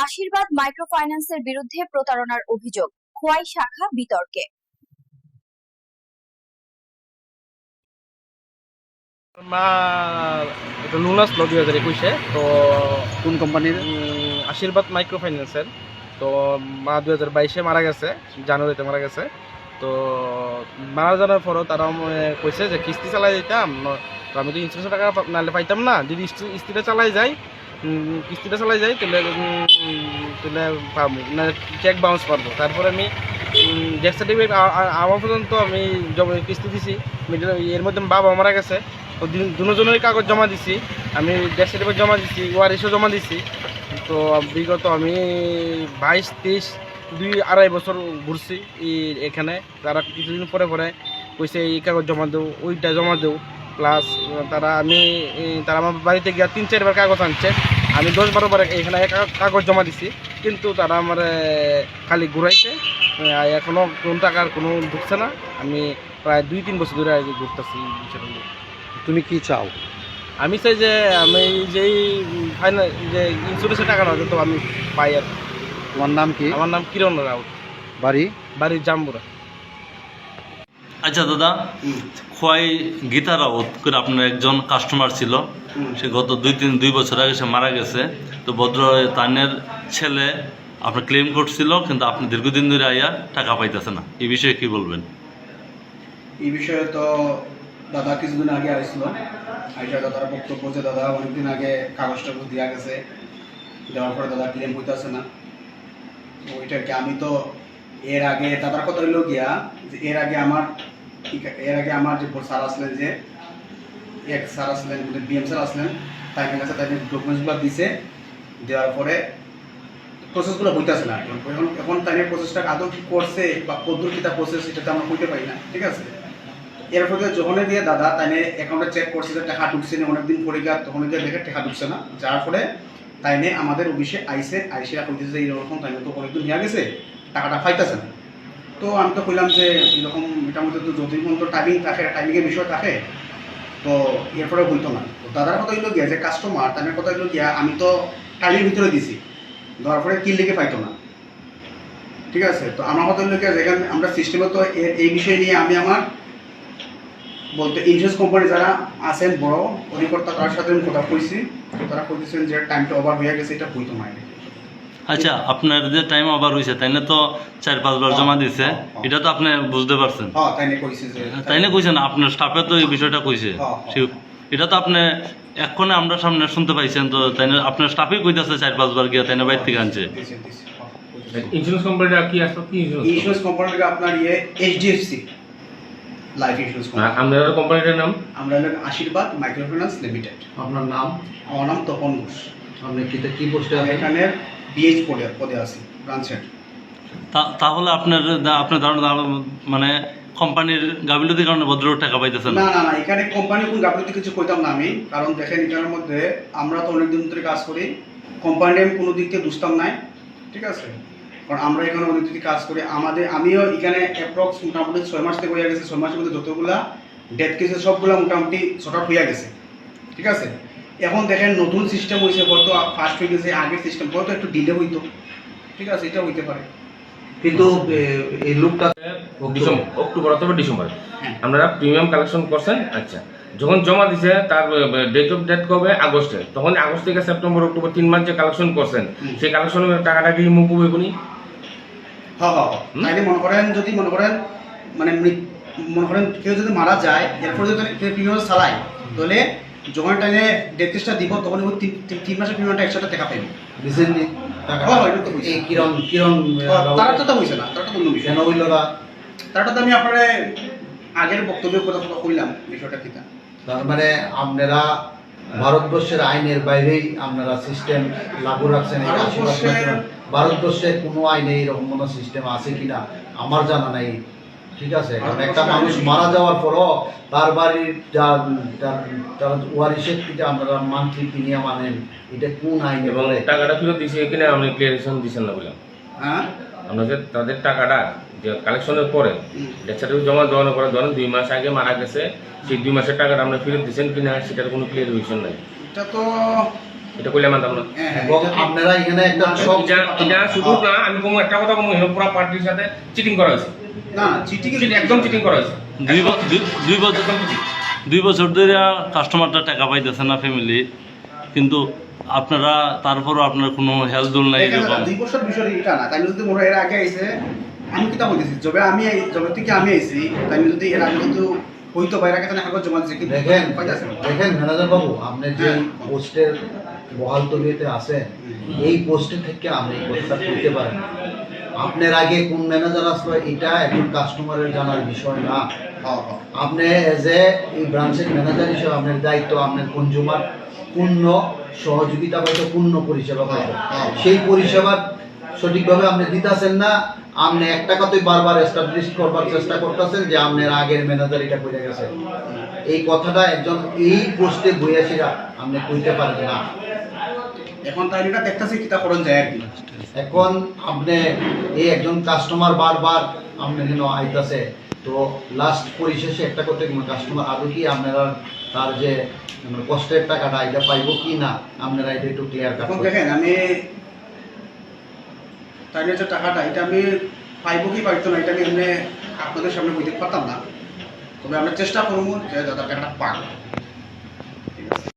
আশীর্বাদ মাইক্রোফাইন্যান্সের বিরুদ্ধে প্রতারণার অভিযোগ, খোয়াই শাখা বিতর্কে। মা একটা লোন আসলো 2021-এ। তো কোন কোম্পানির? আশীর্বাদ মাইক্রোফাইন্যান্সের। তো মা 2022-এ মারা গেছে, জানুয়ারিতে মারা গেছে। তো মারা যাওয়ার পরও তারা কইছে যে কিস্তি চালাই দিতাম, তো আমি তো ইন্স্যুরেন্সের টাকা নাহলে পাইতাম না। যদি কিস্তিটা চালাই যাই তাহলে পাবো না, চেক বাউন্স পারবো। তারপরে আমি ডেথ সার্টিফিকেট আমার পর্যন্ত আমি কিস্তি দিছি। এর মধ্যে বাবা মারা গেছে, তো দুজনের কাগজ জমা দিছি, আমি ডেথ সার্টিফিকেট জমা দিছি, ওয়ারিশও জমা দিছি। তো বিগত আমি 22-23-2.5 বছর ঘুরছি এখানে। তারা কিছুদিন পরে কইছে এই কাগজ জমা দেও, ওইটা জমা দেও। প্লাস তারা আমার বাড়িতে গিয়ে 3-4 বার কাগজ আনছে। আমি 10-12 বার এখানে কাগজ জমা দিছি, কিন্তু তারা আমার খালি ঘুরাইছে। এখনও কোন টাকার কোনো ঢুকছে না। আমি প্রায় 2-3 বছর ধরে ঘুরতেছি বিষয়টা নিয়ে। তুমি কি চাও? আমি চাই যে আমি যেই ফাইনাল যে ইন্স্যুরেন্সের টাকা না তো আমি পাই। আর তোমার নাম কি? আমার নাম কিরণ রাউত, বাড়ি জাম্বুরা। আচ্ছা দাদা, খোয়াই গীতা রাউত করে আপনার একজন কাস্টমার ছিল, সে গত 2 বছর আগে সে মারা গেছে। তো ভদ্র তানের ছেলে আপনার ক্লেম করছিল, কিন্তু আপনি দীর্ঘদিন ধরে আইয়া টাকা পাইতেছে না। এই বিষয়ে কি বলবেন? এই বিষয়ে তো দাদা কিছুদিন আগে আসছিল, আইসা দাদার বক্তব্য যে দাদা অনেকদিন আগে কাগজটা দেওয়া গেছে, দেওয়ার পরে দাদা ক্লেম হইতেছে না। ওইটাকে আমি তো এর আগে দাদার কথা হইল গিয়া যে এর আগে আমার যে স্যার আসলেন, যে এক স্যার আসলেন, বিএম স্যার আসলেন, তাই কাছে তাই ডকুমেন্টসগুলো দিছে, দেওয়ার পরে প্রসেসগুলো হইতেছে না। এখন তাই প্রসেসটা আদৌ কি করছে বা পদ্ধতিটা প্রসেস সেটা আমরা কইতে পারি না, ঠিক আছে। এরপরে যখন দিয়ে দাদা তাই অ্যাকাউন্টে চেক করছে যে টাকা ঢুকছে না, অনেকদিন পরে গিয়ে তখন গিয়ে দেখে টাকা ঢুকছে না, যার ফলে তাই আমাদের অফিসে আইসে কইতেছে যে এইরকম তাই তো অনেকদিন নিয়ে গেছে, টাকাটা পাইতেছে না। তো আমি তো কইলাম যে এরকম মোটামুটি তো যদি মতো টাইমিংয়ের বিষয় থাকে, তো এরপরে হইতো না। তো দাদার কথা হইলো গিয়া যে কাস্টমার তাদের কথা হইলো গিয়া আমি তো টাইমের ভিতরে দিছি, দেওয়ার পরে কি লেগে পাইতো না, ঠিক আছে। তো আমার কথা হইলো গিয়া যেখানে আমরা সিস্টেমে তো এই বিষয় নিয়ে আমি আমার বলতে ইন্স্যুরেন্স কোম্পানি যারা আছেন বড় অধিকর্তা, তার সাথে আমি কথা কইছি, তারা কইতেছেন যে টাইমটা ওভার হয়ে গেছে, এটা হইতো না। আচ্ছা, আপনার যে টাইম আবার হয়েছে তাই না, তো 4-5 বার জমা দিছে, এটা তো আপনি বুঝতে পারছেন। হ্যাঁ, তাই না কইছেন আপনার স্টাফে তো এই বিষয়টা কইছে। এটা তো আপনি এক্ষণে আমরা সামনে শুনতে পাইছেন, তো তাই না আপনার স্টাফই কইতাছে 4-5 বার গিয়া তাই না বাইরে থেকে আনছে। ইন্স্যুরেন্স কোম্পানিটা কি আসলে কি ইন্স্যুরেন্স কোম্পানিটা আপনার এইচডিএফসি লাইফ ইন্স্যুরেন্স কোম্পানি। আপনাদের কোম্পানিটার নাম? আমরা হলেন আশীর্বাদ মাইক্রোফিন্যান্স লিমিটেড। আপনার নাম? আমার নাম তপন ঘোষ। আপনি কি পোস্টে আছেন? এখানে বিএইচ পদে আছি, ব্রাঞ্চ হেড। তাহলে আপনার ধারণা মানে কোম্পানির গাফিলতির কারণে ভদ্র টাকা পাইতেছেন না? না, এখানে কোম্পানি কোন গাফিলতি কিছু কইতাম না আমি, কারণ দেখেন এখানের মধ্যে আমরা তো অনেক দিন ধরে কাজ করি, কোম্পানি আমি কোনো দিক থেকে দুষ্টাম নাই, ঠিক আছে। কারণ আমরা এখানে অনেক দিন কাজ করি, আমিও এখানে অ্যাপ্রক্স মোটামুটি 6 মাস থেকে হয়ে গেছে। 6 মাসের মধ্যে যতগুলা ডেথ কেসে সবগুলো মোটামুটি শর্ট আউট হয়ে গেছে, ঠিক আছে। এখন দেখেন নতুন সিস্টেম হয়েছে, হয়তো ফার্স্ট হয়ে গেছে, আগের সিস্টেম হয়তো একটু ডিলে হইতো, ঠিক আছে, এটা হইতে পারে। কিন্তু এই লোকটা অক্টোবর অথবা ডিসেম্বর হ্যাঁ। আপনারা প্রিমিয়াম কালেকশন করছেন। আচ্ছা, যখন জমা দিছে তার ডেট অফ ডেট কবে? আগস্টে। তখন আগস্ট থেকে সেপ্টেম্বর অক্টোবর 3 মাস যে কালেকশন করছেন, সেই কালেকশনের টাকাটা কি মুখ হবে কোনি? হ্যাঁ, তাইলে মনে করেন মানে মনে করেন কেউ যদি মারা যায়, এরপরে যদি প্রিমিয়াম চালায়, তাহলে যখন টাইমে ডেথ কেসটা দিব তখন 3 মাসের প্রিমিয়ামটা একসাথে টাকা পাইবে। রিসেন্টলি এই কিরণ তারা তো হইছে না, তারা তো অন্য বিষয়। কেন হইল না? তারটা তো আমি আপনার আগের বক্তব্যের কথা কইলাম বিষয়টা কিনা। তার মানে আপনারা ভারতবর্ষের আইনের বাইরেই আপনারা সিস্টেম লাগু রাখছেন। ভারতবর্ষে কোনো আইনে এরকম কোনো সিস্টেম আছে কিনা আমার জানা নাই, ঠিক আছে। কারণ একটা মানুষ মারা যাওয়ার পরও তার বাড়ির ওয়ারিশের থেকে আপনারা মান্থলি প্রিমিয়াম আনেন, এটা কোন আইনে বলে? টাকাটা ফেরত দিছে কিনা আপনি ক্লিয়ারেশন দিচ্ছেন না বললাম। হ্যাঁ, আপনাদের তাদের টাকাটা যে কালেকশনের পরে ডেথ সার্টিফিকেট জমা দেওয়ানোর পরে ধরেন 2 মাস আগে মারা গেছে, সেই 2 মাসের টাকাটা আপনি ফেরত দিচ্ছেন কিনা সেটার কোনো ক্লিয়ারেশন নাই। এটা তো এটা কইলে মানতাম না। হ্যাঁ এবং আপনারা এখানে একটা সব এটা শুধু না, আমি কোনো একটা কথা বলবো, এখানে পুরো পার্টির সাথে চিটিং করা হয়েছে, না চিঠি একদম চিটিং করা হয়েছে। দুই বছর ধরে কাস্টমারটা টাকা পাইতেছে না ফ্যামিলি, কিন্তু আপনারা তারপরও আপনার কোনো হেল্প দূর নাই এরকম। 2 বছর বিষয় এটা না, তাই যদি মনে এর আগে আইছে আমি কিতা বলতেছি, যবে থেকে আমি আইছি তাই যদি এর আগে কিন্তু হইতো বাইরে কেন কাগজ জমা দিছে কিন্তু দেখেন পাইতাছে না। দেখেন ম্যানেজার বাবু, আপনি যে পোস্টের বহাল তবিয়তে আছেন, এই পোস্টে থেকে আপনি এই কথাটা করতে পারেন না। আপনার আগে কোন ম্যানেজার আসলো এটা এখন কাস্টমারের জানার বিষয় না। হ্যাঁ হ্যাঁ আপনি এজ এ এই ব্রাঞ্চের ম্যানেজার হিসেবে আপনার দায়িত্ব আপনার কনজিউমার পূর্ণ সহযোগিতা পাইতো, পূর্ণ পরিষেবা পাইতো। সেই পরিষেবা সঠিকভাবে আপনি দিতেছেন না। আপনি একটা কথাই বারবার এস্টাবলিশ করবার চেষ্টা করতেছেন যে আপনার আগের ম্যানেজার এটা করে গেছে। এই কথাটা একজন এই পোস্টে বইয়াছিরা আপনি কইতে পারেন না। এখন তাই এটা দেখতেছি কিতা করণ যায় আর কি। এখন আপনি এই একজন কাস্টমার বারবার আপনার জন্য আইতাছে, তো লাস্ট পরিশেষে একটা করতে কাস্টমার আদৌ কি আপনারা তার যে কষ্টের টাকাটা এটা পাইব কি না, আপনারা এটা একটু ক্লিয়ার এখন করবেন। দেখেন আমি তাই যে টাকাটা এটা আমি পাইবো কি পাইতো না এটা আমি এমনি আপনাদের সামনে বইতে পারতাম না, তবে আমরা চেষ্টা করবো যে দাদা টাকাটা পাক।